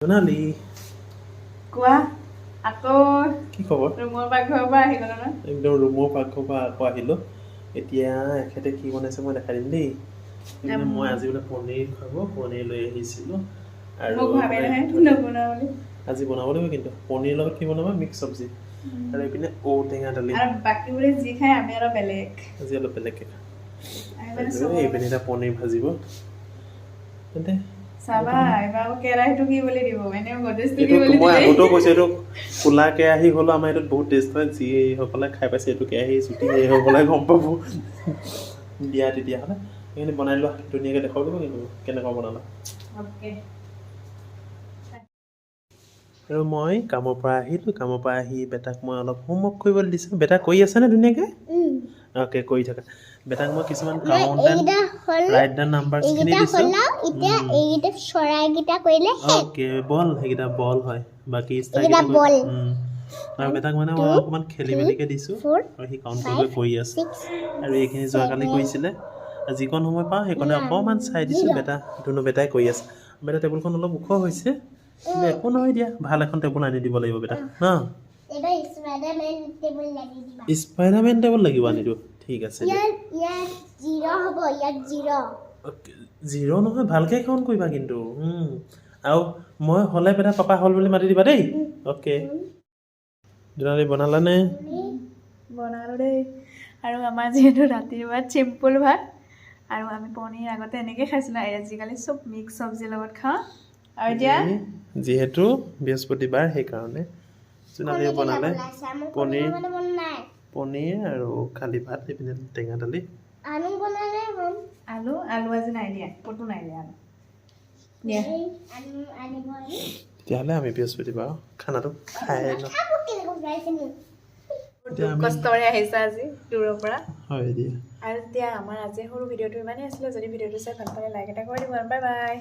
জোনালী কোৱা আকৌ কি খবৰ? ৰুমৰ পাকঘৰৰ পৰা আহি গ'লো ন? একদম ৰুমৰ পাকঘৰৰ পৰা আকৌ আহিলোঁ। এতিয়া এখেতে কি বনাইছে মই দেখাই দিম দেই। মই আজি বোলে পনীৰ খাব, পনীৰ লৈ আহিছিলোঁ। আৰু মোক ভাবে নহয় নবনাও বুলি। আজি বনাব লাগিব কিন্তু পনীৰ লগত কি বনাবা? মিক্স চব্জি আৰু এইপিনে ঔটেঙা দালি। আৰু বাকীবোৰে যি খায় আমি অলপ বেলেগ। আজি অলপ বেলেগকৈ খাম। আমি মানে আৰু এইপিনে এতিয়া পনীৰ ভাজিব। তেন্তে চাবা এবাৰ কেৰাহীটো কি বুলি দিব, এনেও গডেজটো কি এইটো বুলি মই দিলে। আগতেও কৈছোঁ, এইটো কোলা কেৰাহী হ'লেও আমাৰ এইটোত বহুত টেষ্ট হয়। যিসকলে খাই পাইছে এইটো কেৰাহী জুতি সেইসকলে গম পাব। দিয়া তেতিয়াহ'লে সেইখিনি বনাই লোৱা, ধুনীয়াকৈ দেখাব দিব কিন্তু কেনেকুৱা বনালা। অ'কে। আৰু মই কামৰ পৰা আহি বেটাক মই অলপ হোমৱৰ্ক কৰিবলৈ দিছোঁ। বেটা কৰি আছেনে ধুনীয়াকৈ? অ'কে, কৰি থাকা। বেটাক মই কিছুমান কাউণ্টেণ্ট ৰাইট দ্য নাম্বাৰছখিনি দিছোঁ। অ'কে, বল সেইকেইটা বল হয়। বাকী ষ্টাৰকেইটা আৰু বেটাক মানে মই অকণমান খেলি মেলিকৈ দিছোঁ আৰু সি কাউণ্ট কৰি আছে। আৰু এইখিনি যোৱাকালি কৰিছিলে। যিকণ সময় পাওঁ সেইকণে অকণমান চাই দিছোঁ। বেটাই কৰি আছে। বেটা টেবুলখন অলপ ওখ হৈছে, কিন্তু একো নহয় দিয়া, ভাল এখন টেবুল আনি দিব লাগিব বেটাক ন। স্পাইডাৰমেন টেবুল লাগিব আনিব। ঠিক আছে দিয়া। জিৰ' নহয়, ভালকৈ কাউণ্ট কৰিবা কিন্তু। আৰু মই হ'লে বেটা পাপা হ'ল বুলি মাতি দিবা দেই। অ'কে। জোনালী বনালানে? বনালোঁ দেই। আৰু আমাৰ যিহেতু ৰাতিৰ ভাত চিম্পুল ভাত, আৰু আমি পনীৰ আগতে এনেকৈ খাইছিলোঁ, আজিকালি চব মিক্স চব্জিৰ লগত খাওঁ। আৰু এতিয়া যিহেতু বৃহস্পতিবাৰ সেইকাৰণে জোনালীয়ে বনালে পনীৰ আৰু খালী ভাত, এইপিনে টেঙা দালি। আলু আজি নাই দিয়া, ক'তো নাই দিয়া আলু। তেতিয়াহ'লে আমি বৃহস্পতিবাৰ খানাটো খাই লওঁ। কষ্টৰে আহিছে আজি দূৰৰ পৰা। হয় দিয়া। আৰু এতিয়া আমাৰ আজি সৰু ভিডিঅ'টো ইমানেই আছিলে। যদি ভিডিঅ'টো চাই ভাল পালে লাইক এটা কৰি দিব। Bye bye.